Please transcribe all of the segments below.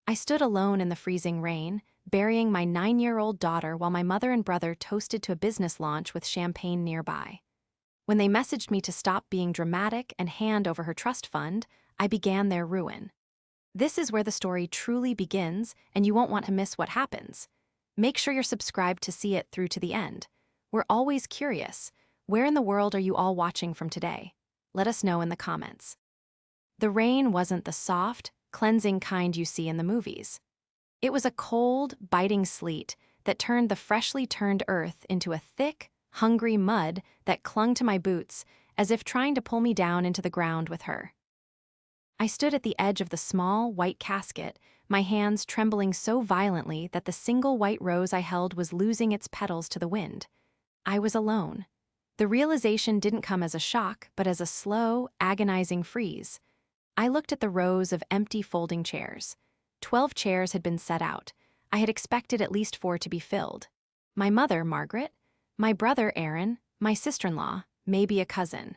I stood alone in the freezing rain, burying my 9-year-old daughter while my mother and brother toasted to a business launch with champagne nearby. When they messaged me to stop being dramatic and hand over her trust fund, I began their ruin. This is where the story truly begins, and you won't want to miss what happens. Make sure you're subscribed to see it through to the end. We're always curious. Where in the world are you all watching from today? Let us know in the comments. The rain wasn't the soft, cleansing kind you see in the movies. It was a cold, biting sleet that turned the freshly turned earth into a thick, hungry mud that clung to my boots as if trying to pull me down into the ground with her. I stood at the edge of the small, white casket, my hands trembling so violently that the single white rose I held was losing its petals to the wind. I was alone. The realization didn't come as a shock, but as a slow, agonizing freeze. I looked at the rows of empty folding chairs. 12 chairs had been set out. I had expected at least 4 to be filled. My mother, Margaret, my brother, Aaron, my sister-in-law, maybe a cousin.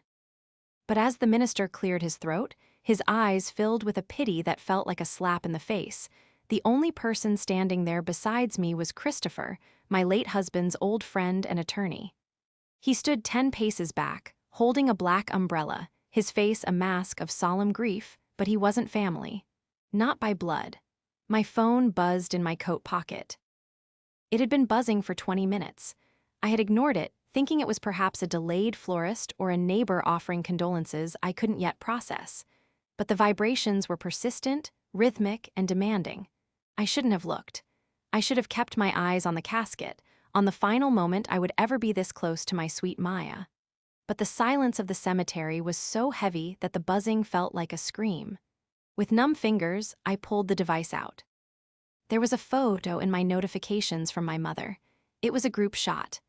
But as the minister cleared his throat, his eyes filled with a pity that felt like a slap in the face. The only person standing there besides me was Christopher, my late husband's old friend and attorney. He stood 10 paces back, holding a black umbrella, his face a mask of solemn grief, but he wasn't family. Not by blood. My phone buzzed in my coat pocket. It had been buzzing for 20 minutes. I had ignored it, thinking it was perhaps a delayed florist or a neighbor offering condolences I couldn't yet process. But the vibrations were persistent, rhythmic, and demanding. I shouldn't have looked. I should have kept my eyes on the casket, on the final moment I would ever be this close to my sweet Maya. But the silence of the cemetery was so heavy that the buzzing felt like a scream. With numb fingers, I pulled the device out. There was a photo in my notifications from my mother. It was a group shot.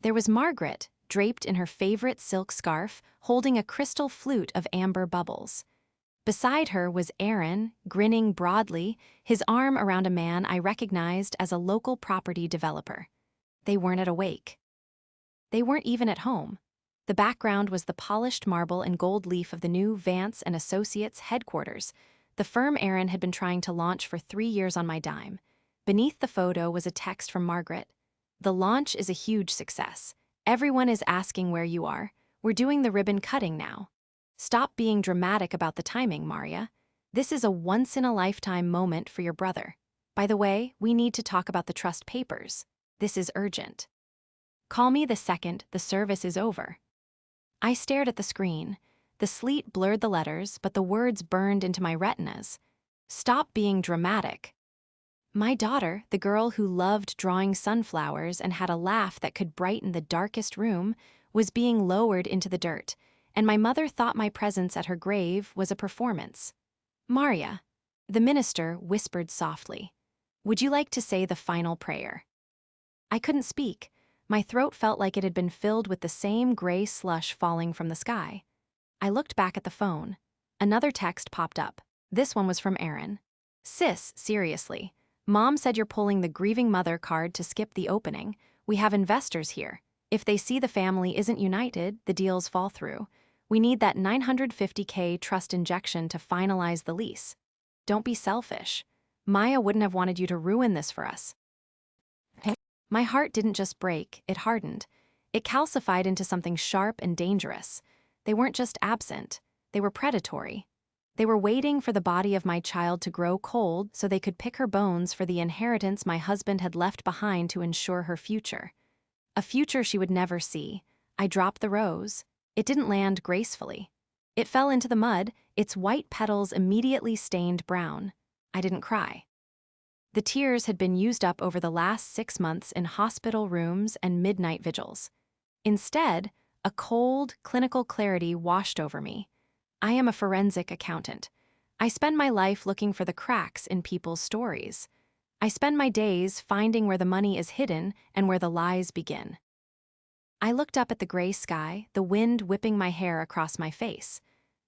There was Margaret, draped in her favorite silk scarf, holding a crystal flute of amber bubbles. Beside her was Aaron, grinning broadly, his arm around a man I recognized as a local property developer. They weren't at a wake. They weren't even at home. The background was the polished marble and gold leaf of the new Vance and Associates headquarters, the firm Aaron had been trying to launch for 3 years on my dime. Beneath the photo was a text from Margaret. "The launch is a huge success. Everyone is asking where you are. We're doing the ribbon cutting now. Stop being dramatic about the timing, Maria. This is a once-in-a-lifetime moment for your brother. By the way, we need to talk about the trust papers. This is urgent. Call me the second the service is over." I stared at the screen. The sleet blurred the letters, but the words burned into my retinas. Stop being dramatic. My daughter, the girl who loved drawing sunflowers and had a laugh that could brighten the darkest room, was being lowered into the dirt, and my mother thought my presence at her grave was a performance. "Maria," the minister whispered softly, "would you like to say the final prayer?" I couldn't speak. My throat felt like it had been filled with the same gray slush falling from the sky. I looked back at the phone. Another text popped up. This one was from Aaron. "Sis, seriously. Mom said you're pulling the grieving mother card to skip the opening. We have investors here. If they see the family isn't united, the deals fall through. We need that $950K trust injection to finalize the lease. Don't be selfish. Maya wouldn't have wanted you to ruin this for us." My heart didn't just break, it hardened. It calcified into something sharp and dangerous. They weren't just absent, they were predatory. They were waiting for the body of my child to grow cold so they could pick her bones for the inheritance my husband had left behind to ensure her future. A future she would never see. I dropped the rose. It didn't land gracefully. It fell into the mud, its white petals immediately stained brown. I didn't cry. The tears had been used up over the last 6 months in hospital rooms and midnight vigils. Instead, a cold, clinical clarity washed over me. I am a forensic accountant. I spend my life looking for the cracks in people's stories. I spend my days finding where the money is hidden and where the lies begin. I looked up at the gray sky, the wind whipping my hair across my face.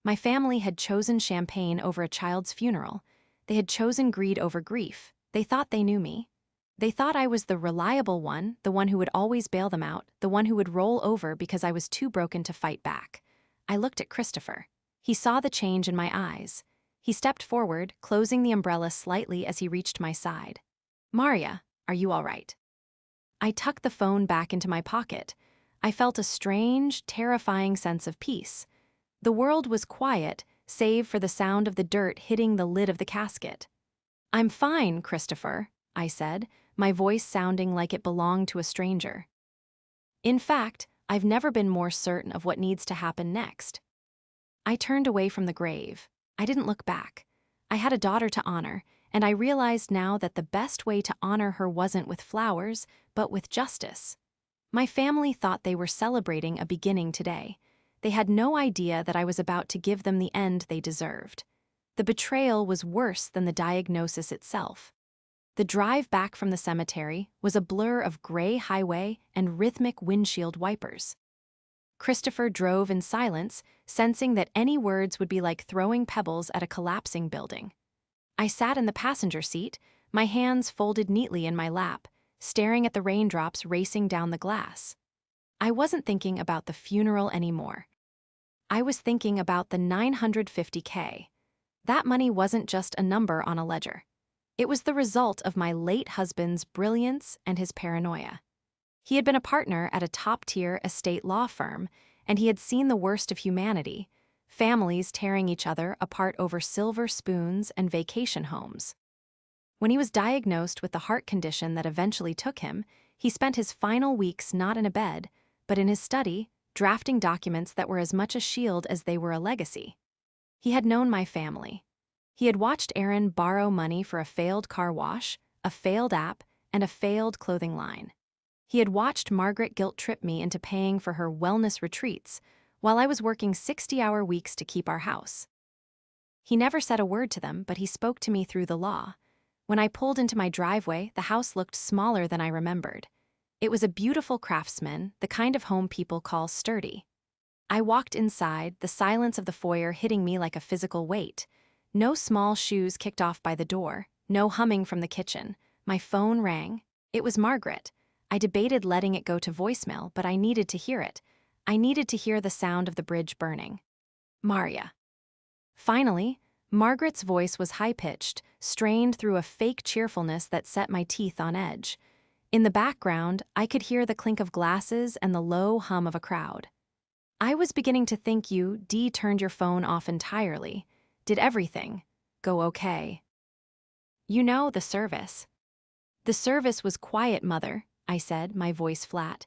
My family had chosen champagne over a child's funeral. They had chosen greed over grief. They thought they knew me. They thought I was the reliable one, the one who would always bail them out, the one who would roll over because I was too broken to fight back. I looked at Christopher. He saw the change in my eyes. He stepped forward, closing the umbrella slightly as he reached my side. Maria, are you all right? I tucked the phone back into my pocket. I felt a strange, terrifying sense of peace. The world was quiet, save for the sound of the dirt hitting the lid of the casket. I'm fine, Christopher, I said, my voice sounding like it belonged to a stranger. In fact, I've never been more certain of what needs to happen next. I turned away from the grave. I didn't look back. I had a daughter to honor, and I realized now that the best way to honor her wasn't with flowers, but with justice. My family thought they were celebrating a beginning today. They had no idea that I was about to give them the end they deserved. The betrayal was worse than the diagnosis itself. The drive back from the cemetery was a blur of gray highway and rhythmic windshield wipers. Christopher drove in silence, sensing that any words would be like throwing pebbles at a collapsing building. I sat in the passenger seat, my hands folded neatly in my lap, staring at the raindrops racing down the glass. I wasn't thinking about the funeral anymore. I was thinking about the $950K. That money wasn't just a number on a ledger. It was the result of my late husband's brilliance and his paranoia. He had been a partner at a top-tier estate law firm, and he had seen the worst of humanity, families tearing each other apart over silver spoons and vacation homes. When he was diagnosed with the heart condition that eventually took him, he spent his final weeks not in a bed, but in his study, drafting documents that were as much a shield as they were a legacy. He had known my family. He had watched Aaron borrow money for a failed car wash, a failed app, and a failed clothing line. He had watched Margaret guilt-trip me into paying for her wellness retreats while I was working 60-hour weeks to keep our house. He never said a word to them, but he spoke to me through the law. When I pulled into my driveway, the house looked smaller than I remembered. It was a beautiful craftsman, the kind of home people call sturdy. I walked inside, the silence of the foyer hitting me like a physical weight. No small shoes kicked off by the door, no humming from the kitchen. My phone rang. It was Margaret. I debated letting it go to voicemail, but I needed to hear it. I needed to hear the sound of the bridge burning. Maria. Finally, Margaret's voice was high-pitched, strained through a fake cheerfulness that set my teeth on edge. In the background, I could hear the clink of glasses and the low hum of a crowd. I was beginning to think you turned your phone off entirely. Did everything go okay? You know, the service. The service was quiet, Mother, I said, my voice flat.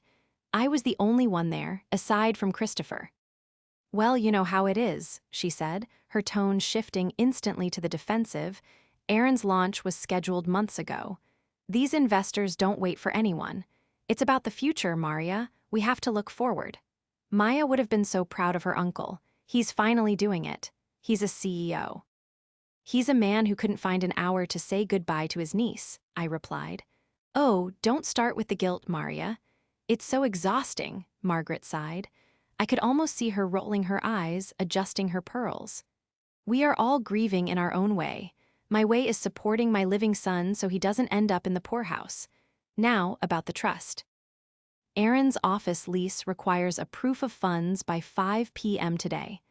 I was the only one there, aside from Christopher. Well, you know how it is, she said, her tone shifting instantly to the defensive. Aaron's launch was scheduled months ago. These investors don't wait for anyone. It's about the future, Maria. We have to look forward. Maya would have been so proud of her uncle. He's finally doing it. He's a CEO. He's a man who couldn't find an hour to say goodbye to his niece, I replied. Oh, don't start with the guilt, Maria. It's so exhausting, Margaret sighed. I could almost see her rolling her eyes, adjusting her pearls. We are all grieving in our own way. My way is supporting my living son so he doesn't end up in the poorhouse. Now, about the trust. Aaron's office lease requires a proof of funds by 5 p.m. today.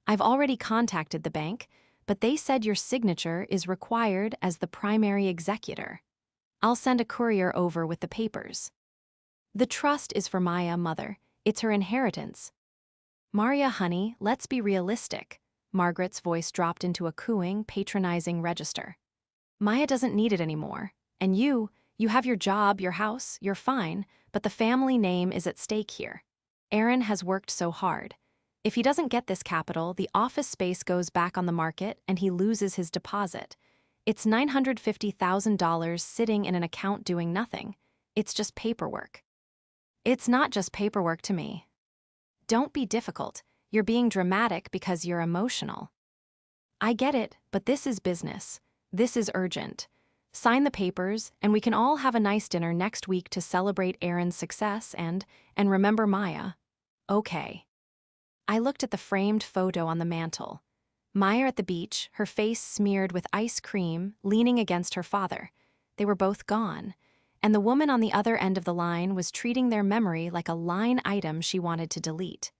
I've already contacted the bank, but they said your signature is required as the primary executor. I'll send a courier over with the papers. The trust is for Maya, Mother. It's her inheritance. Maria, honey, let's be realistic. Margaret's voice dropped into a cooing, patronizing register. Maya doesn't need it anymore. And you have your job, your house, you're fine, but the family name is at stake here. Aaron has worked so hard. If he doesn't get this capital, the office space goes back on the market and he loses his deposit. It's $950,000 sitting in an account doing nothing. It's just paperwork. It's not just paperwork to me. Don't be difficult. You're being dramatic because you're emotional. I get it, but this is business. This is urgent. Sign the papers, and we can all have a nice dinner next week to celebrate Aaron's success and remember Maya. Okay. I looked at the framed photo on the mantel. Maya at the beach, her face smeared with ice cream, leaning against her father. They were both gone, and the woman on the other end of the line was treating their memory like a line item she wanted to delete.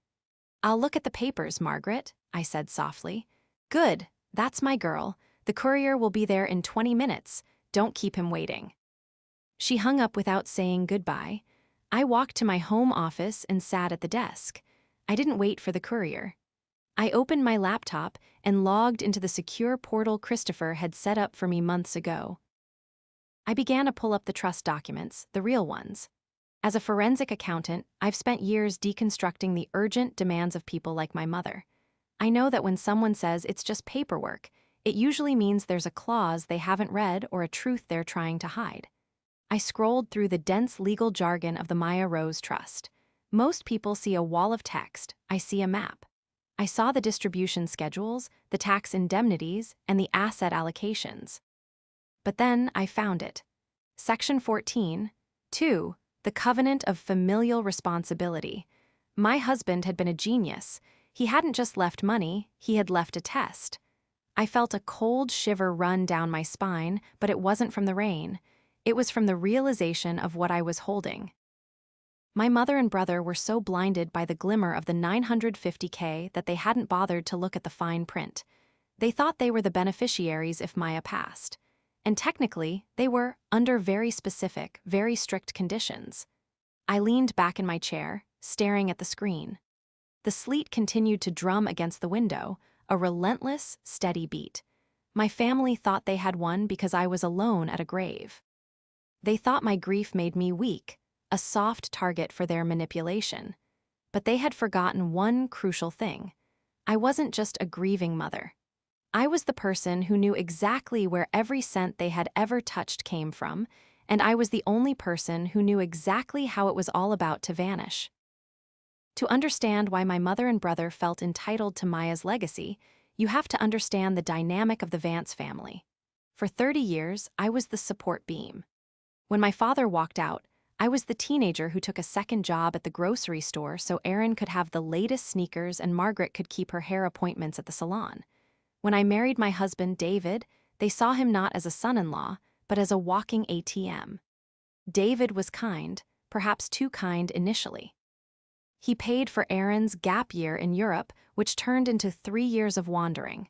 I'll look at the papers, Margaret, I said softly. Good, "That's my girl. The courier will be there in 20 minutes. Don't keep him waiting." She hung up without saying goodbye. I walked to my home office and sat at the desk. I didn't wait for the courier. I opened my laptop and logged into the secure portal Christopher had set up for me months ago. I began to pull up the trust documents, the real ones. As a forensic accountant, I've spent years deconstructing the urgent demands of people like my mother. I know that when someone says it's just paperwork, it usually means there's a clause they haven't read or a truth they're trying to hide. I scrolled through the dense legal jargon of the Maya Rose Trust. Most people see a wall of text. I see a map. I saw the distribution schedules, the tax indemnities, and the asset allocations. But then I found it. Section 14, 2, the Covenant of Familial Responsibility. My husband had been a genius. He hadn't just left money, he had left a test. I felt a cold shiver run down my spine, but it wasn't from the rain. It was from the realization of what I was holding. My mother and brother were so blinded by the glimmer of the $950K that they hadn't bothered to look at the fine print. They thought they were the beneficiaries if Maya passed. And technically, they were under very specific, very strict conditions. I leaned back in my chair, staring at the screen. The sleet continued to drum against the window, a relentless, steady beat. My family thought they had won because I was alone at a grave. They thought my grief made me weak, a soft target for their manipulation. But they had forgotten one crucial thing. I wasn't just a grieving mother. I was the person who knew exactly where every cent they had ever touched came from, and I was the only person who knew exactly how it was all about to vanish. To understand why my mother and brother felt entitled to Maya's legacy, you have to understand the dynamic of the Vance family. For 30 years, I was the support beam. When my father walked out, I was the teenager who took a second job at the grocery store so Aaron could have the latest sneakers and Margaret could keep her hair appointments at the salon. When I married my husband, David, they saw him not as a son-in-law, but as a walking ATM. David was kind, perhaps too kind initially. He paid for Aaron's gap year in Europe, which turned into 3 years of wandering.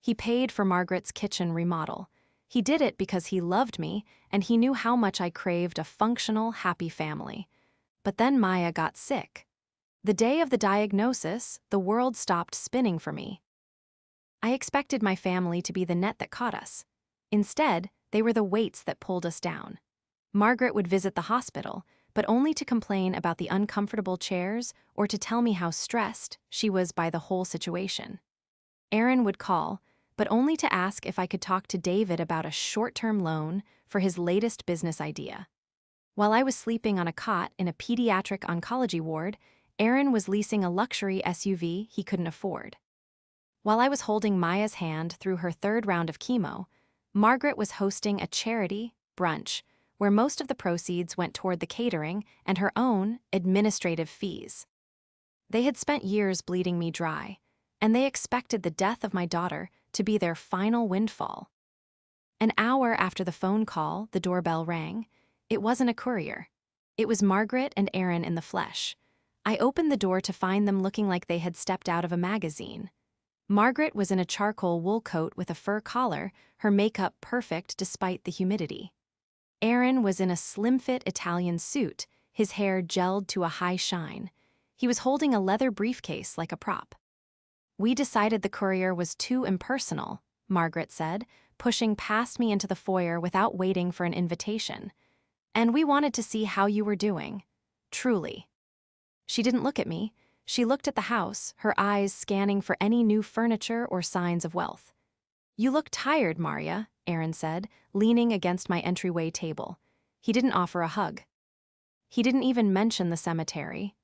He paid for Margaret's kitchen remodel. He did it because he loved me, and he knew how much I craved a functional, happy family. But then Maya got sick. The day of the diagnosis, the world stopped spinning for me. I expected my family to be the net that caught us. Instead, they were the weights that pulled us down. Margaret would visit the hospital, but only to complain about the uncomfortable chairs or to tell me how stressed she was by the whole situation. Aaron would call, but only to ask if I could talk to David about a short-term loan for his latest business idea. While I was sleeping on a cot in a pediatric oncology ward, Aaron was leasing a luxury SUV he couldn't afford. While I was holding Maya's hand through her 3rd round of chemo, Margaret was hosting a charity brunch where most of the proceeds went toward the catering and her own administrative fees. They had spent years bleeding me dry, and they expected the death of my daughter to be their final windfall. An hour after the phone call, the doorbell rang. It wasn't a courier. It was Margaret and Aaron in the flesh. I opened the door to find them looking like they had stepped out of a magazine. Margaret was in a charcoal wool coat with a fur collar, her makeup perfect despite the humidity. Aaron was in a slim-fit Italian suit, his hair gelled to a high shine. He was holding a leather briefcase like a prop. "We decided the courier was too impersonal," Margaret said, pushing past me into the foyer without waiting for an invitation. "And we wanted to see how you were doing. Truly." She didn't look at me. She looked at the house, her eyes scanning for any new furniture or signs of wealth. "You look tired, Maria," Aaron said, leaning against my entryway table. He didn't offer a hug. He didn't even mention the cemetery.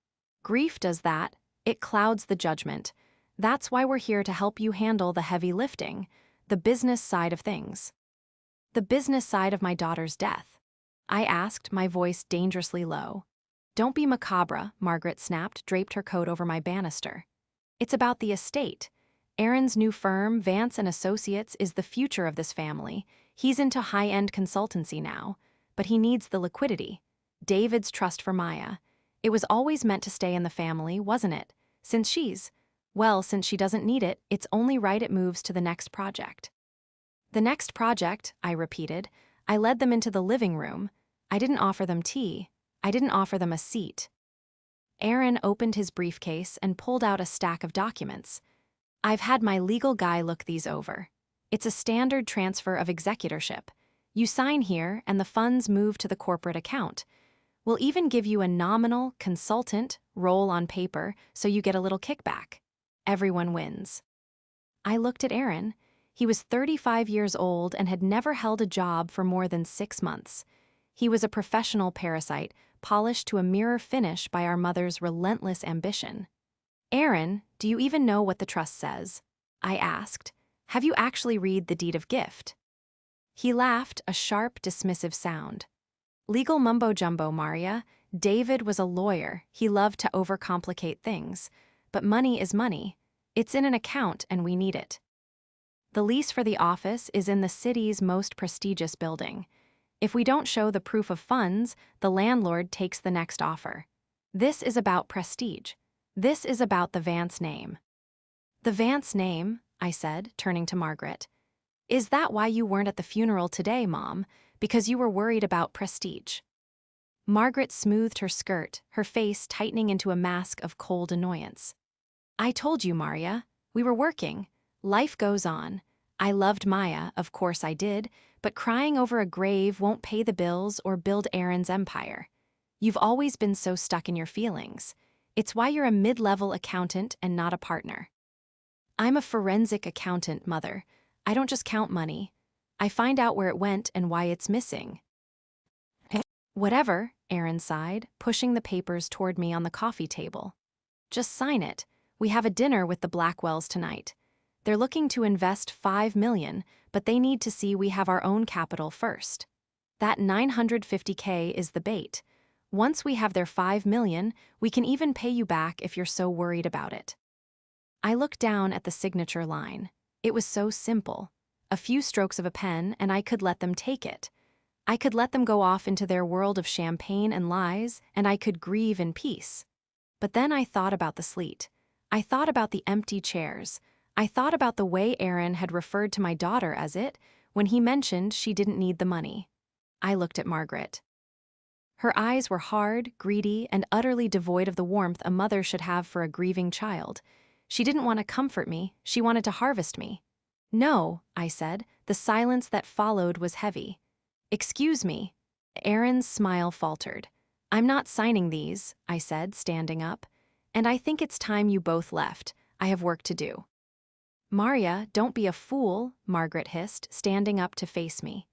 Grief does that. It clouds the judgment. That's why we're here to help you handle the heavy lifting, the business side of things. "The business side of my daughter's death?" I asked, my voice dangerously low. "Don't be macabre," Margaret snapped, draped her coat over my banister. "It's about the estate. Aaron's new firm, Vance & Associates, is the future of this family. He's into high-end consultancy now, but he needs the liquidity. David's trust for Maya. It was always meant to stay in the family, wasn't it? Since she's, Well, since she doesn't need it, it's only right it moves to the next project. The next project, I repeated. I led them into the living room. I didn't offer them tea. I didn't offer them a seat. Aaron opened his briefcase and pulled out a stack of documents. I've had my legal guy look these over. It's a standard transfer of executorship. You sign here and the funds move to the corporate account. We'll even give you a nominal consultant role on paper so you get a little kickback. Everyone wins. I looked at Aaron. He was 35 years old and had never held a job for more than 6 months. He was a professional parasite, polished to a mirror finish by our mother's relentless ambition. Aaron, do you even know what the trust says? I asked. Have you actually read the deed of gift? He laughed, a sharp, dismissive sound. Legal mumbo-jumbo, Maria. David was a lawyer. He loved to overcomplicate things. But money is money. It's in an account and we need it. The lease for the office is in the city's most prestigious building. If we don't show the proof of funds, the landlord takes the next offer. This is about prestige. This is about the Vance name. The Vance name, I said, turning to Margaret. Is that why you weren't at the funeral today, Mom? Because you were worried about prestige? Margaret smoothed her skirt, her face tightening into a mask of cold annoyance. I told you, Maria. We were working. Life goes on. I loved Maya, of course I did, but crying over a grave won't pay the bills or build Aaron's empire. You've always been so stuck in your feelings. It's why you're a mid-level accountant and not a partner. I'm a forensic accountant, Mother. I don't just count money. I find out where it went and why it's missing. Whatever, Aaron sighed, pushing the papers toward me on the coffee table. Just sign it. We have a dinner with the Blackwells tonight. They're looking to invest $5 million, but they need to see we have our own capital first. That $950K is the bait. Once we have their $5 million, we can even pay you back if you're so worried about it. I looked down at the signature line. It was so simple. A few strokes of a pen and I could let them take it. I could let them go off into their world of champagne and lies, and I could grieve in peace. But then I thought about the sleet. I thought about the empty chairs. I thought about the way Aaron had referred to my daughter as it when he mentioned she didn't need the money. I looked at Margaret. Her eyes were hard, greedy, and utterly devoid of the warmth a mother should have for a grieving child. She didn't want to comfort me, she wanted to harvest me. No, I said. The silence that followed was heavy. Excuse me. Aaron's smile faltered. I'm not signing these, I said, standing up. And I think it's time you both left. I have work to do. Maria, don't be a fool, Margaret hissed, standing up to face me.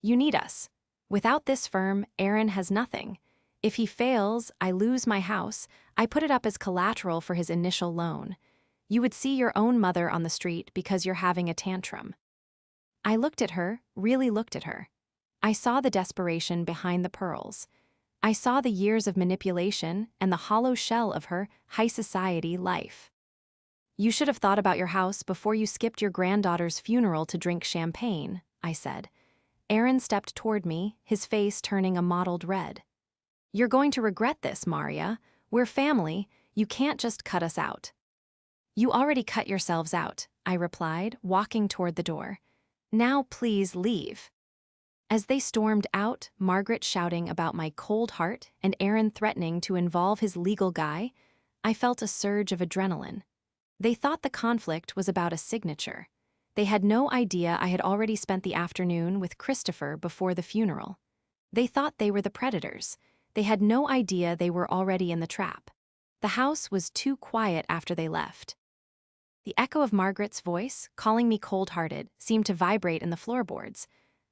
You need us. Without this firm, Aaron has nothing. If he fails, I lose my house. I put it up as collateral for his initial loan. You would see your own mother on the street because you're having a tantrum. I looked at her, really looked at her. I saw the desperation behind the pearls. I saw the years of manipulation and the hollow shell of her high society life. You should have thought about your house before you skipped your granddaughter's funeral to drink champagne, I said. Aaron stepped toward me, his face turning a mottled red. You're going to regret this, Maria. We're family. You can't just cut us out. You already cut yourselves out, I replied, walking toward the door. Now please leave. As they stormed out, Margaret shouting about my cold heart and Aaron threatening to involve his legal guy, I felt a surge of adrenaline. They thought the conflict was about a signature. They had no idea I had already spent the afternoon with Christopher before the funeral. They thought they were the predators. They had no idea they were already in the trap. The house was too quiet after they left. The echo of Margaret's voice, calling me cold-hearted, seemed to vibrate in the floorboards.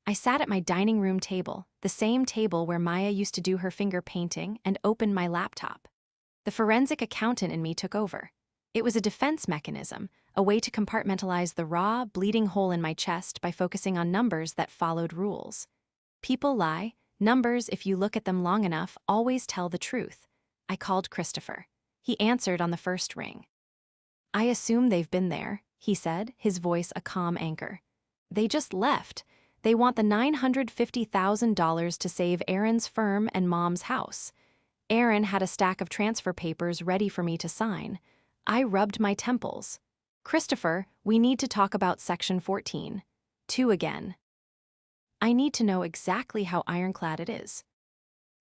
I sat at my dining room table, the same table where Maya used to do her finger painting, and opened my laptop. The forensic accountant in me took over. It was a defense mechanism, a way to compartmentalize the raw, bleeding hole in my chest by focusing on numbers that followed rules. People lie. Numbers, if you look at them long enough, always tell the truth. I called Christopher. He answered on the first ring. I assume they've been there, he said, his voice a calm anchor. They just left. They want the $950,000 to save Aaron's firm and Mom's house. Aaron had a stack of transfer papers ready for me to sign. I rubbed my temples. Christopher, we need to talk about Section 14. 2 again. I need to know exactly how ironclad it is.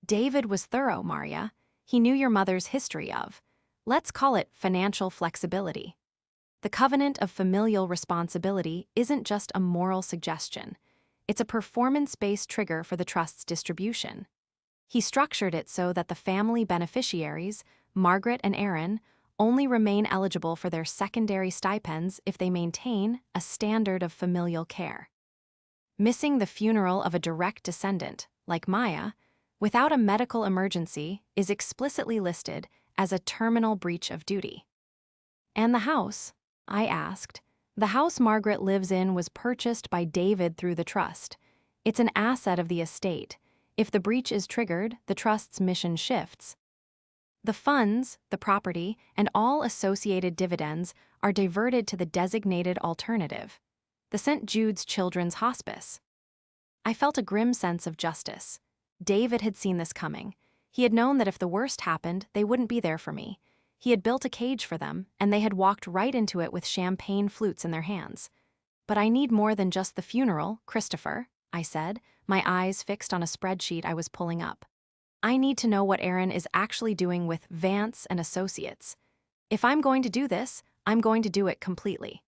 David was thorough, Maria. He knew your mother's history of, let's call it financial flexibility. The covenant of familial responsibility isn't just a moral suggestion. It's a performance-based trigger for the trust's distribution. He structured it so that the family beneficiaries, Margaret and Aaron, only remain eligible for their secondary stipends if they maintain a standard of familial care. Missing the funeral of a direct descendant, like Maya, without a medical emergency is explicitly listed as a terminal breach of duty. And the house? I asked. The house Margaret lives in was purchased by David through the trust. It's an asset of the estate. If the breach is triggered, the trust's mission shifts. The funds, the property, and all associated dividends are diverted to the designated alternative, the St. Jude's Children's Hospice. I felt a grim sense of justice. David had seen this coming. He had known that if the worst happened, they wouldn't be there for me. He had built a cage for them, and they had walked right into it with champagne flutes in their hands. But I need more than just the funeral, Christopher, I said, my eyes fixed on a spreadsheet I was pulling up. I need to know what Aaron is actually doing with Vance and Associates. If I'm going to do this, I'm going to do it completely.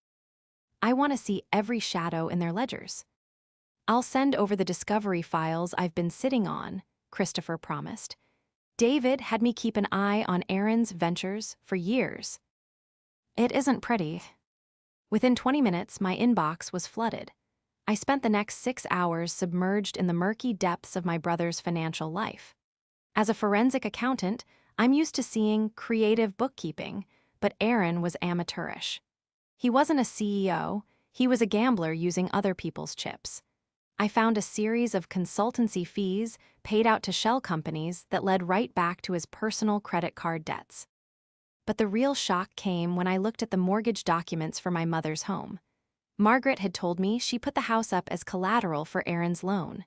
I want to see every shadow in their ledgers. I'll send over the discovery files I've been sitting on, Christopher promised. David had me keep an eye on Aaron's ventures for years. It isn't pretty. Within 20 minutes, my inbox was flooded. I spent the next 6 hours submerged in the murky depths of my brother's financial life. As a forensic accountant, I'm used to seeing creative bookkeeping, but Aaron was amateurish. He wasn't a CEO, he was a gambler using other people's chips. I found a series of consultancy fees paid out to shell companies that led right back to his personal credit card debts. But the real shock came when I looked at the mortgage documents for my mother's home. Margaret had told me she put the house up as collateral for Aaron's loan.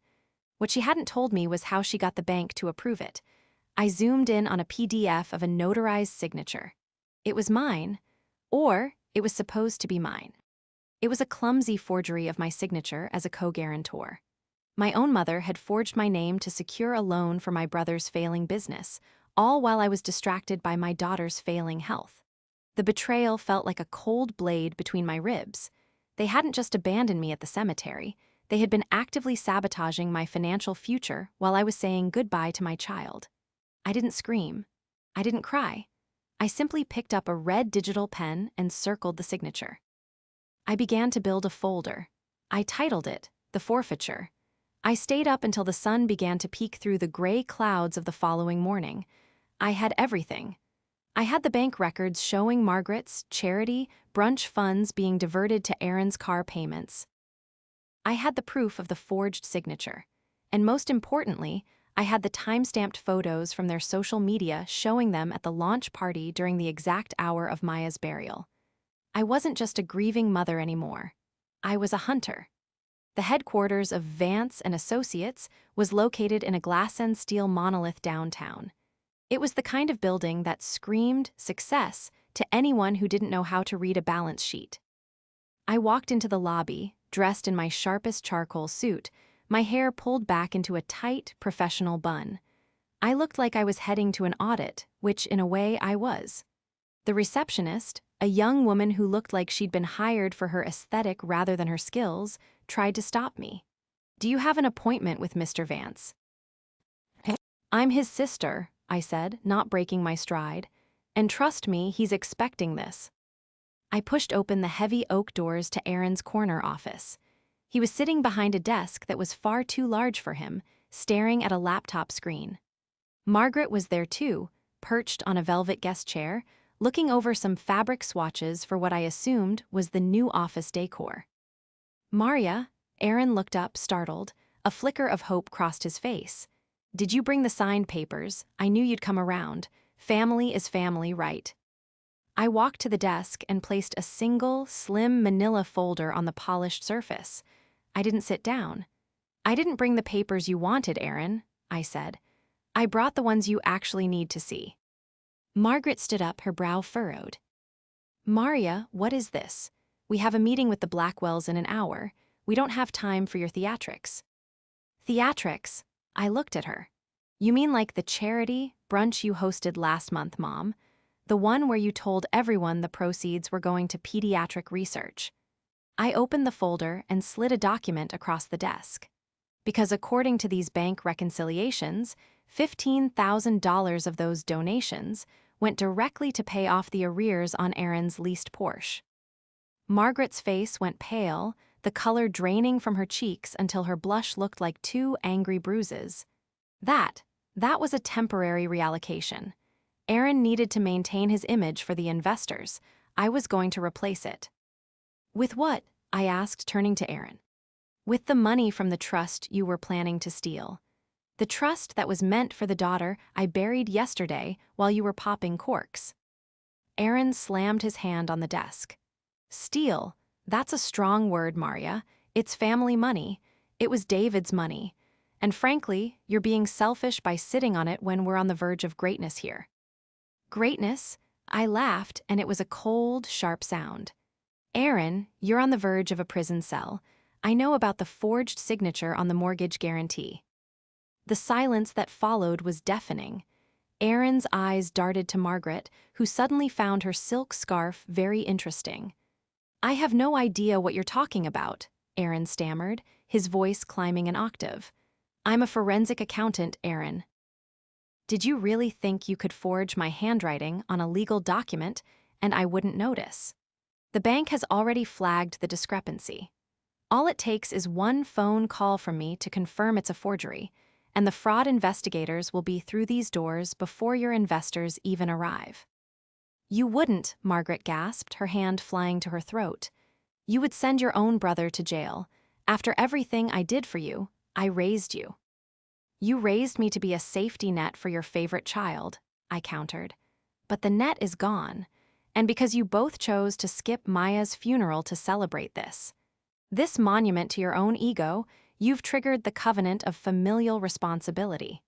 What she hadn't told me was how she got the bank to approve it. I zoomed in on a PDF of a notarized signature. It was mine, or it was supposed to be mine. It was a clumsy forgery of my signature as a co-guarantor. My own mother had forged my name to secure a loan for my brother's failing business, all while I was distracted by my daughter's failing health. The betrayal felt like a cold blade between my ribs. They hadn't just abandoned me at the cemetery, they had been actively sabotaging my financial future while I was saying goodbye to my child. I didn't scream. I didn't cry. I simply picked up a red digital pen and circled the signature. I began to build a folder. I titled it, The Forfeiture. I stayed up until the sun began to peek through the gray clouds of the following morning. I had everything. I had the bank records showing Margaret's charity brunch funds being diverted to Aaron's car payments. I had the proof of the forged signature. And most importantly, I had the time-stamped photos from their social media showing them at the launch party during the exact hour of Maya's burial. I wasn't just a grieving mother anymore. I was a hunter. The headquarters of Vance and Associates was located in a glass and steel monolith downtown. It was the kind of building that screamed success to anyone who didn't know how to read a balance sheet. I walked into the lobby, dressed in my sharpest charcoal suit, my hair pulled back into a tight, professional bun. I looked like I was heading to an audit, which in a way I was. The receptionist, a young woman who looked like she'd been hired for her aesthetic rather than her skills, tried to stop me. "Do you have an appointment with Mr. Vance?" "I'm his sister," I said, not breaking my stride. "And trust me, he's expecting this." I pushed open the heavy oak doors to Aaron's corner office. He was sitting behind a desk that was far too large for him, staring at a laptop screen. Margaret was there too, perched on a velvet guest chair, looking over some fabric swatches for what I assumed was the new office decor. "Maria," Aaron looked up, startled. A flicker of hope crossed his face. "Did you bring the signed papers? I knew you'd come around. Family is family, right?" I walked to the desk and placed a single, slim manila folder on the polished surface. I didn't sit down. "I didn't bring the papers you wanted, Aaron," I said. "I brought the ones you actually need to see." Margaret stood up, her brow furrowed. Maria, what is this? We have a meeting with the Blackwells in an hour. We don't have time for your theatrics. Theatrics? I looked at her. You mean like the charity brunch you hosted last month, Mom? The one where you told everyone the proceeds were going to pediatric research. I opened the folder and slid a document across the desk. Because according to these bank reconciliations, $15,000 of those donations went directly to pay off the arrears on Aaron's leased Porsche. Margaret's face went pale, the color draining from her cheeks until her blush looked like two angry bruises. That was a temporary reallocation. Aaron needed to maintain his image for the investors. I was going to replace it. With what? I asked, turning to Aaron. With the money from the trust you were planning to steal. The trust that was meant for the daughter I buried yesterday while you were popping corks. Aaron slammed his hand on the desk. Steal? That's a strong word, Maria. It's family money. It was David's money. And frankly, you're being selfish by sitting on it when we're on the verge of greatness here. Greatness? I laughed, and it was a cold, sharp sound. Aaron, you're on the verge of a prison cell. I know about the forged signature on the mortgage guarantee. The silence that followed was deafening. Aaron's eyes darted to Margaret, who suddenly found her silk scarf very interesting. I have no idea what you're talking about, Aaron stammered, his voice climbing an octave. I'm a forensic accountant, Aaron. Did you really think you could forge my handwriting on a legal document and I wouldn't notice? The bank has already flagged the discrepancy. All it takes is one phone call from me to confirm it's a forgery, and the fraud investigators will be through these doors before your investors even arrive. You wouldn't, Margaret gasped, her hand flying to her throat. You would send your own brother to jail. After everything I did for you, I raised you. You raised me to be a safety net for your favorite child, I countered. But the net is gone, and because you both chose to skip Maya's funeral to celebrate this. This monument to your own ego, you've triggered the covenant of familial responsibility.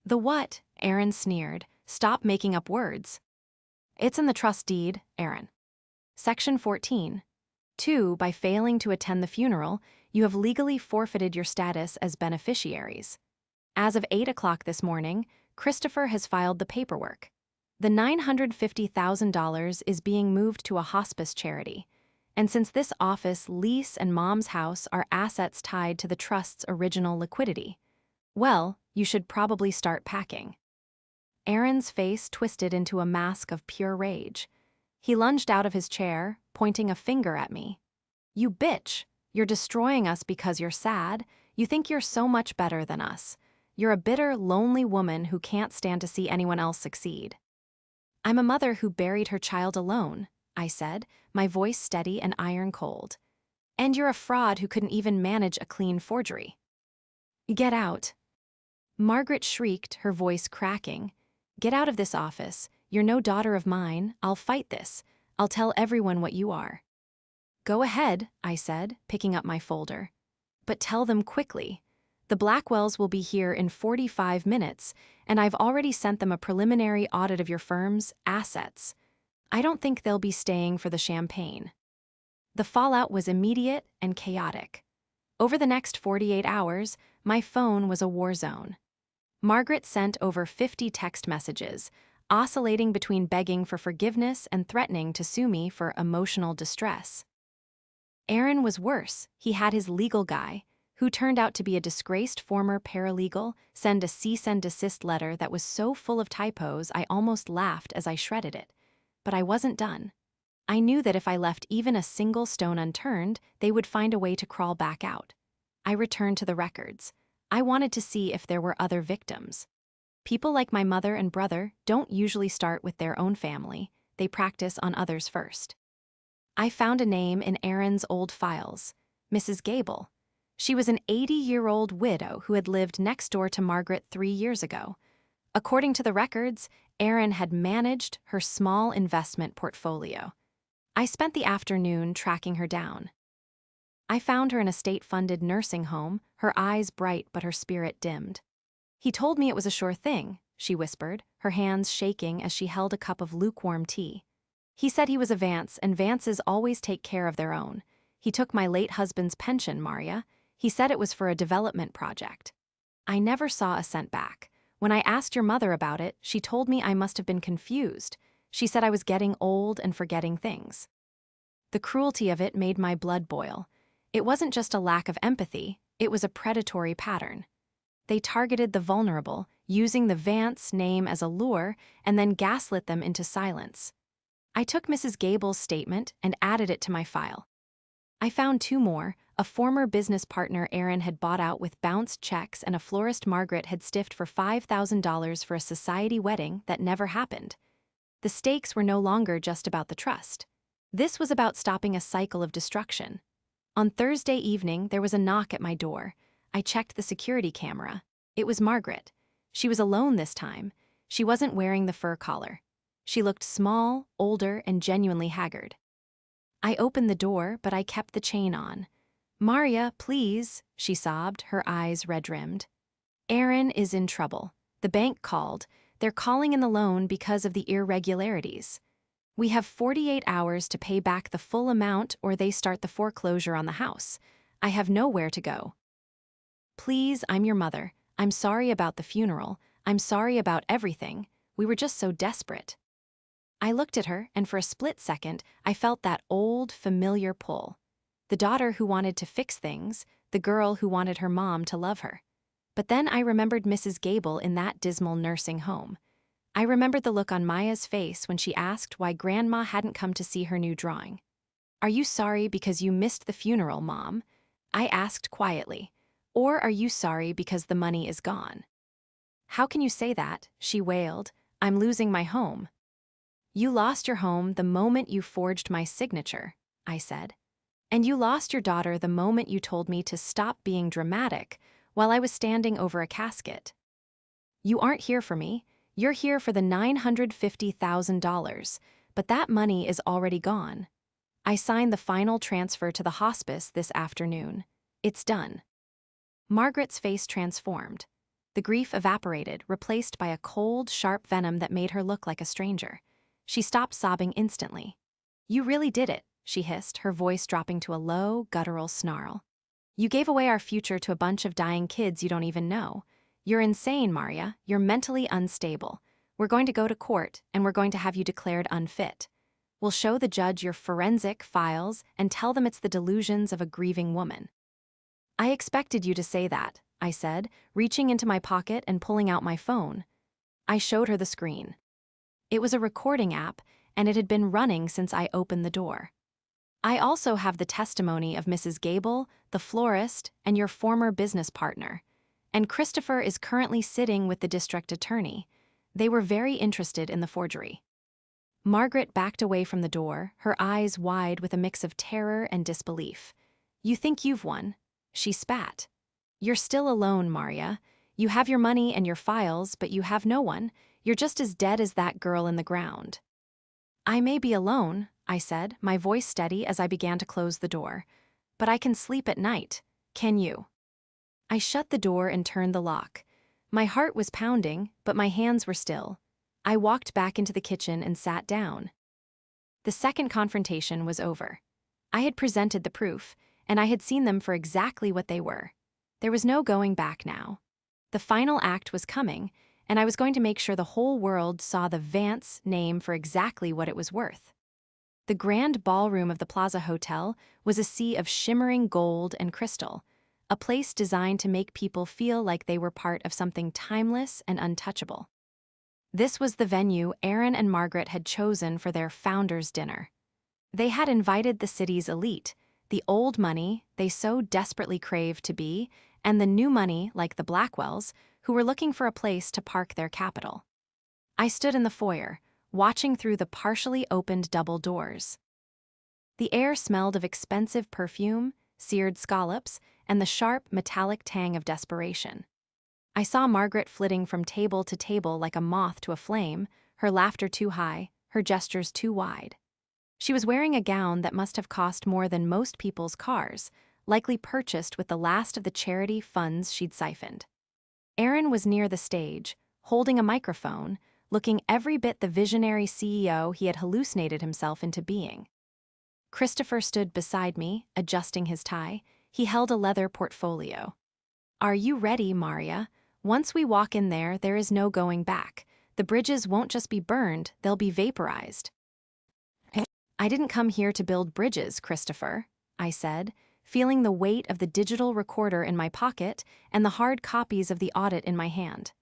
The what? Aaron sneered. Stop making up words. It's in the trust deed, Aaron. Section 14. 2. By failing to attend the funeral, you have legally forfeited your status as beneficiaries. As of 8 o'clock this morning, Christopher has filed the paperwork. The $950,000 is being moved to a hospice charity. And since this office, lease, and Mom's house are assets tied to the trust's original liquidity, well, you should probably start packing. Aaron's face twisted into a mask of pure rage. He lunged out of his chair, pointing a finger at me. You bitch! You're destroying us because you're sad. You think you're so much better than us. You're a bitter, lonely woman who can't stand to see anyone else succeed. I'm a mother who buried her child alone, I said, my voice steady and iron cold. And you're a fraud who couldn't even manage a clean forgery. Get out. Margaret shrieked, her voice cracking. Get out of this office. You're no daughter of mine. I'll fight this. I'll tell everyone what you are. Go ahead, I said, picking up my folder. But tell them quickly. The Blackwells will be here in 45 minutes, and I've already sent them a preliminary audit of your firm's assets. I don't think they'll be staying for the champagne. The fallout was immediate and chaotic. Over the next 48 hours, my phone was a war zone. Margaret sent over 50 text messages, oscillating between begging for forgiveness and threatening to sue me for emotional distress. Aaron was worse. He had his legal guy, who turned out to be a disgraced former paralegal, send a cease and desist letter that was so full of typos I almost laughed as I shredded it. But I wasn't done. I knew that if I left even a single stone unturned, they would find a way to crawl back out. I returned to the records. I wanted to see if there were other victims. People like my mother and brother don't usually start with their own family. They practice on others first. I found a name in Aaron's old files, Mrs. Gable. She was an 80-year-old widow who had lived next door to Margaret 3 years ago. According to the records, Aaron had managed her small investment portfolio. I spent the afternoon tracking her down. I found her in a state-funded nursing home, her eyes bright but her spirit dimmed. He told me it was a sure thing, she whispered, her hands shaking as she held a cup of lukewarm tea. He said he was a Vance, and Vances always take care of their own. He took my late husband's pension, Maria. He said it was for a development project. I never saw a cent back. When I asked your mother about it, she told me I must have been confused. She said I was getting old and forgetting things. The cruelty of it made my blood boil. It wasn't just a lack of empathy, it was a predatory pattern. They targeted the vulnerable, using the Vance name as a lure, and then gaslit them into silence. I took Mrs. Gable's statement and added it to my file. I found two more. A former business partner Aaron had bought out with bounced checks, and a florist Margaret had stiffed for $5,000 for a society wedding that never happened. The stakes were no longer just about the trust. This was about stopping a cycle of destruction. On Thursday evening, there was a knock at my door. I checked the security camera. It was Margaret. She was alone this time. She wasn't wearing the fur collar. She looked small, older, and genuinely haggard. I opened the door, but I kept the chain on. "Maria, please," she sobbed, her eyes red-rimmed. "Aaron is in trouble. The bank called. They're calling in the loan because of the irregularities. We have 48 hours to pay back the full amount or they start the foreclosure on the house. I have nowhere to go. Please, I'm your mother. I'm sorry about the funeral. I'm sorry about everything. We were just so desperate." I looked at her, and for a split second, I felt that old, familiar pull. The daughter who wanted to fix things, the girl who wanted her mom to love her. But then I remembered Mrs. Gable in that dismal nursing home. I remembered the look on Maya's face when she asked why Grandma hadn't come to see her new drawing. "Are you sorry because you missed the funeral, Mom?" I asked quietly. "Or are you sorry because the money is gone?" "How can you say that?" she wailed. "I'm losing my home." "You lost your home the moment you forged my signature," I said. "And you lost your daughter the moment you told me to stop being dramatic while I was standing over a casket. You aren't here for me. You're here for the $950,000, but that money is already gone. I signed the final transfer to the hospice this afternoon. It's done." Margaret's face transformed. The grief evaporated, replaced by a cold, sharp venom that made her look like a stranger. She stopped sobbing instantly. "You really did it," she hissed, her voice dropping to a low, guttural snarl. "You gave away our future to a bunch of dying kids you don't even know. You're insane, Maria. You're mentally unstable. We're going to go to court, and we're going to have you declared unfit. We'll show the judge your forensic files and tell them it's the delusions of a grieving woman." "I expected you to say that," I said, reaching into my pocket and pulling out my phone. I showed her the screen. It was a recording app, and it had been running since I opened the door. "I also have the testimony of Mrs. Gable, the florist, and your former business partner. And Christopher is currently sitting with the district attorney. They were very interested in the forgery." Margaret backed away from the door, her eyes wide with a mix of terror and disbelief. "You think you've won?" She spat. "You're still alone, Maria. You have your money and your files, but you have no one. You're just as dead as that girl in the ground." "I may be alone," I said, my voice steady as I began to close the door. "But I can sleep at night. Can you?" I shut the door and turned the lock. My heart was pounding, but my hands were still. I walked back into the kitchen and sat down. The second confrontation was over. I had presented the proof, and I had seen them for exactly what they were. There was no going back now. The final act was coming, and I was going to make sure the whole world saw the Vance name for exactly what it was worth. The grand ballroom of the Plaza Hotel was a sea of shimmering gold and crystal, a place designed to make people feel like they were part of something timeless and untouchable. This was the venue Aaron and Margaret had chosen for their founders' dinner. They had invited the city's elite, the old money they so desperately craved to be, and the new money, like the Blackwells, who were looking for a place to park their capital. I stood in the foyer, watching through the partially opened double doors. The air smelled of expensive perfume, seared scallops, and the sharp, metallic tang of desperation. I saw Margaret flitting from table to table like a moth to a flame, her laughter too high, her gestures too wide. She was wearing a gown that must have cost more than most people's cars, likely purchased with the last of the charity funds she'd siphoned. Aaron was near the stage, holding a microphone, looking every bit the visionary CEO he had hallucinated himself into being. Christopher stood beside me, adjusting his tie. He held a leather portfolio. "Are you ready, Maria? Once we walk in there, there is no going back. The bridges won't just be burned, they'll be vaporized." "I didn't come here to build bridges, Christopher," I said, feeling the weight of the digital recorder in my pocket and the hard copies of the audit in my hand.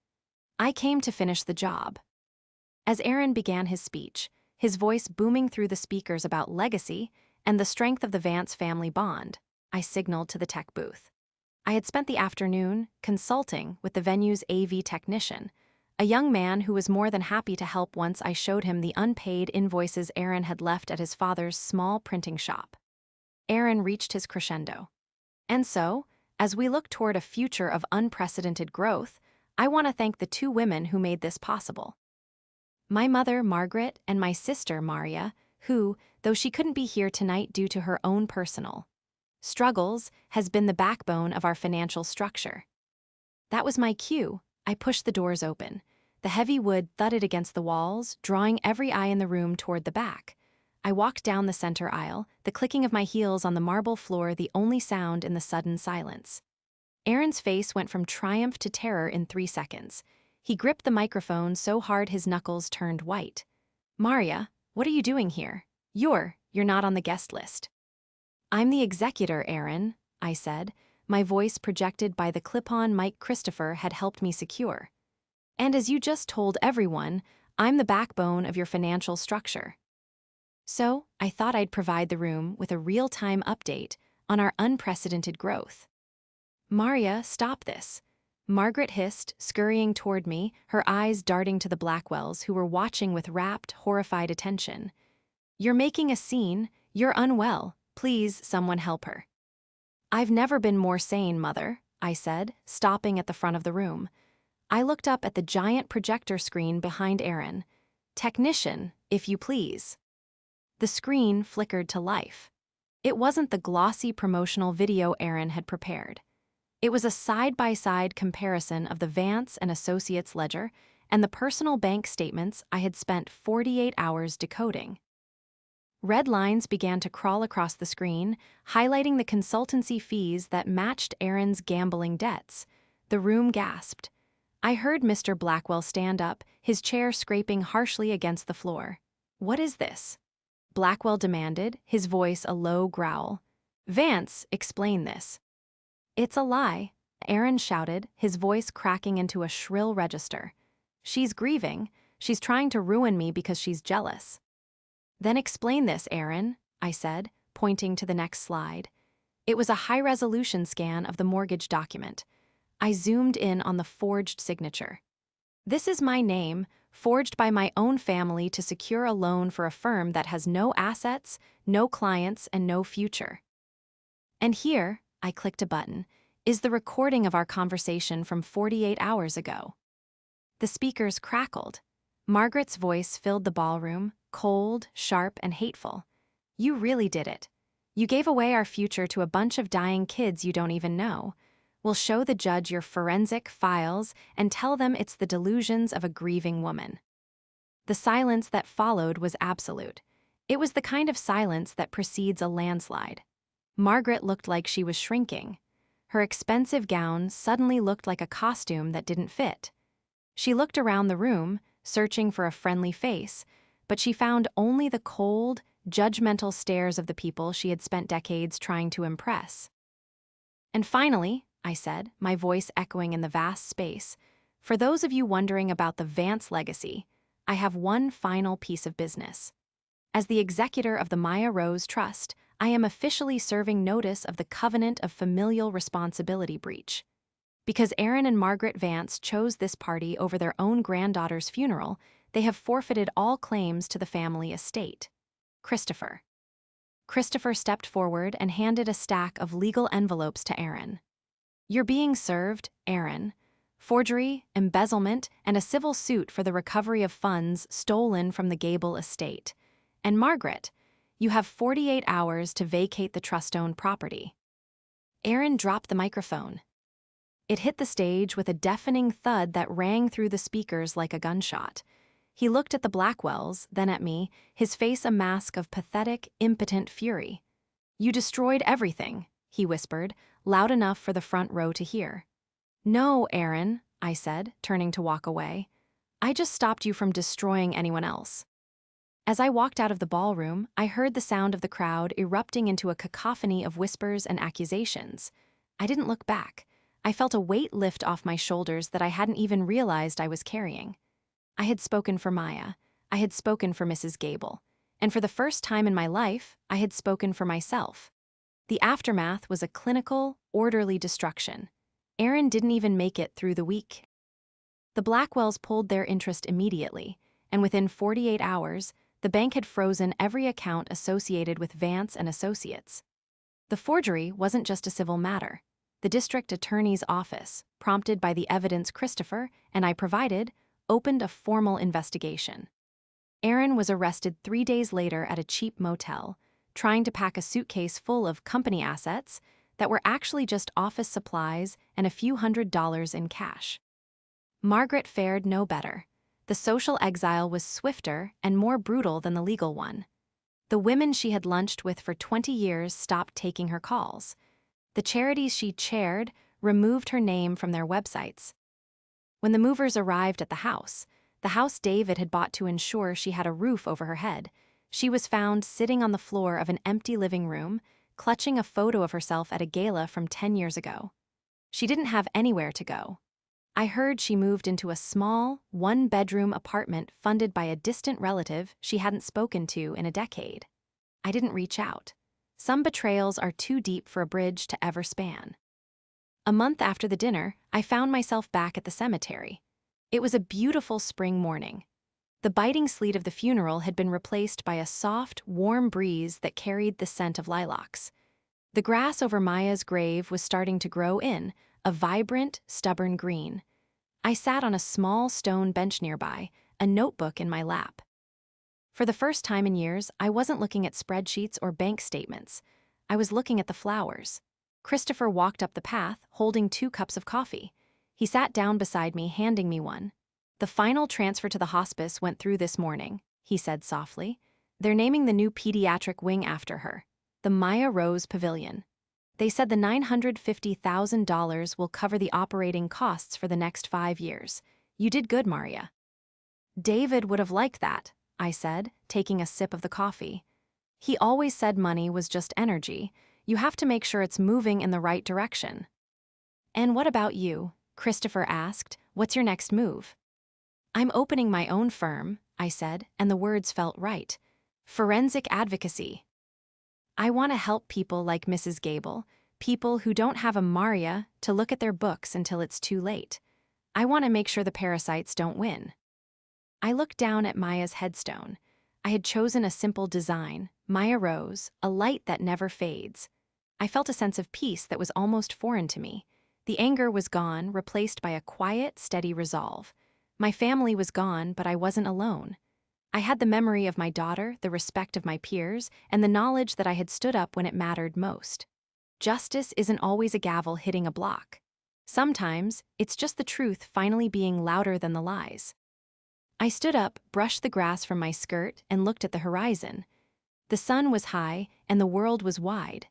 "I came to finish the job." As Aaron began his speech, his voice booming through the speakers about legacy and the strength of the Vance family bond, I signaled to the tech booth. I had spent the afternoon consulting with the venue's AV technician, a young man who was more than happy to help once I showed him the unpaid invoices Aaron had left at his father's small printing shop. Aaron reached his crescendo. "And so, as we look toward a future of unprecedented growth, I want to thank the two women who made this possible. My mother, Margaret, and my sister, Maria, who, though she couldn't be here tonight due to her own personal struggles, has been the backbone of our financial structure." That was my cue. I pushed the doors open. The heavy wood thudded against the walls, drawing every eye in the room toward the back. I walked down the center aisle, the clicking of my heels on the marble floor the only sound in the sudden silence. Aaron's face went from triumph to terror in 3 seconds. He gripped the microphone so hard his knuckles turned white. "Maria, what are you doing here? You're not on the guest list." "I'm the executor, Aaron," I said, my voice projected by the clip-on mic Christopher had helped me secure. "And as you just told everyone, I'm the backbone of your financial structure." So, I thought I'd provide the room with a real-time update on our unprecedented growth. "Maria, stop this," Margaret hissed, scurrying toward me, her eyes darting to the Blackwells, who were watching with rapt, horrified attention. "You're making a scene. You're unwell. Please, someone help her." "I've never been more sane, Mother," I said, stopping at the front of the room. I looked up at the giant projector screen behind Aaron. "Technician, if you please." The screen flickered to life. It wasn't the glossy promotional video Aaron had prepared. It was a side-by-side comparison of the Vance and Associates ledger and the personal bank statements I had spent 48 hours decoding. Red lines began to crawl across the screen, highlighting the consultancy fees that matched Aaron's gambling debts. The room gasped. I heard Mr. Blackwell stand up, his chair scraping harshly against the floor. "What is this?" Blackwell demanded, his voice a low growl. "Vance, explain this." "It's a lie," Aaron shouted, his voice cracking into a shrill register. "She's grieving. She's trying to ruin me because she's jealous." "Then explain this, Aaron," I said, pointing to the next slide. It was a high-resolution scan of the mortgage document. I zoomed in on the forged signature. "This is my name, forged by my own family to secure a loan for a firm that has no assets, no clients, and no future." And here, I clicked a button, is the recording of our conversation from 48 hours ago. The speakers crackled. Margaret's voice filled the ballroom, cold, sharp, and hateful. "You really did it. You gave away our future to a bunch of dying kids you don't even know. We'll show the judge your forensic files and tell them it's the delusions of a grieving woman." The silence that followed was absolute. It was the kind of silence that precedes a landslide. Margaret looked like she was shrinking. Her expensive gown suddenly looked like a costume that didn't fit. She looked around the room, searching for a friendly face, but she found only the cold, judgmental stares of the people she had spent decades trying to impress. "And finally," I said, my voice echoing in the vast space, "for those of you wondering about the Vance legacy, I have one final piece of business. As the executor of the Maya Rose Trust, I am officially serving notice of the covenant of familial responsibility breach. Because Aaron and Margaret Vance chose this party over their own granddaughter's funeral, they have forfeited all claims to the family estate. Christopher." Christopher stepped forward and handed a stack of legal envelopes to Aaron. "You're being served, Aaron. Forgery, embezzlement, and a civil suit for the recovery of funds stolen from the Gable estate. And Margaret, you have 48 hours to vacate the trust-owned property." Aaron dropped the microphone. It hit the stage with a deafening thud that rang through the speakers like a gunshot. He looked at the Blackwells, then at me, his face a mask of pathetic, impotent fury. "You destroyed everything," he whispered, loud enough for the front row to hear. "No, Aaron," I said, turning to walk away. "I just stopped you from destroying anyone else." As I walked out of the ballroom, I heard the sound of the crowd erupting into a cacophony of whispers and accusations. I didn't look back. I felt a weight lift off my shoulders that I hadn't even realized I was carrying. I had spoken for Maya. I had spoken for Mrs. Gable. And for the first time in my life, I had spoken for myself. The aftermath was a clinical, orderly destruction. Aaron didn't even make it through the week. The Blackwells pulled their interest immediately, and within 48 hours, the bank had frozen every account associated with Vance and Associates. The forgery wasn't just a civil matter. The district attorney's office, prompted by the evidence Christopher and I provided, opened a formal investigation. Aaron was arrested 3 days later at a cheap motel, trying to pack a suitcase full of company assets that were actually just office supplies and a few $100s in cash. Margaret fared no better. The social exile was swifter and more brutal than the legal one. The women she had lunched with for 20 years stopped taking her calls. The charities she chaired removed her name from their websites. When the movers arrived at the house David had bought to ensure she had a roof over her head, she was found sitting on the floor of an empty living room, clutching a photo of herself at a gala from 10 years ago. She didn't have anywhere to go. I heard she moved into a small, one-bedroom apartment funded by a distant relative she hadn't spoken to in a decade. I didn't reach out. Some betrayals are too deep for a bridge to ever span. A month after the dinner, I found myself back at the cemetery. It was a beautiful spring morning. The biting sleet of the funeral had been replaced by a soft, warm breeze that carried the scent of lilacs. The grass over Maya's grave was starting to grow in, a vibrant, stubborn green. I sat on a small stone bench nearby, a notebook in my lap. For the first time in years, I wasn't looking at spreadsheets or bank statements. I was looking at the flowers. Christopher walked up the path, holding 2 cups of coffee. He sat down beside me, handing me one. "The final transfer to the hospice went through this morning," he said softly. "They're naming the new pediatric wing after her, the Maya Rose Pavilion. They said the $950,000 will cover the operating costs for the next 5 years. You did good, Maria." "David would have liked that," I said, taking a sip of the coffee. "He always said money was just energy. You have to make sure it's moving in the right direction." "And what about you?" Christopher asked. "What's your next move?" "I'm opening my own firm," I said, and the words felt right. "Forensic advocacy. I want to help people like Mrs. Gable, people who don't have a Maria to look at their books until it's too late. I want to make sure the parasites don't win." I looked down at Maya's headstone. I had chosen a simple design, Maya Rose, a light that never fades. I felt a sense of peace that was almost foreign to me. The anger was gone, replaced by a quiet, steady resolve. My family was gone, but I wasn't alone. I had the memory of my daughter, the respect of my peers, and the knowledge that I had stood up when it mattered most. Justice isn't always a gavel hitting a block. Sometimes, it's just the truth finally being louder than the lies. I stood up, brushed the grass from my skirt, and looked at the horizon. The sun was high, and the world was wide.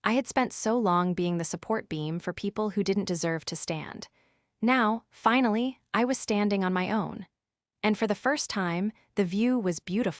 I had spent so long being the support beam for people who didn't deserve to stand. Now, finally, I was standing on my own. And for the first time, the view was beautiful.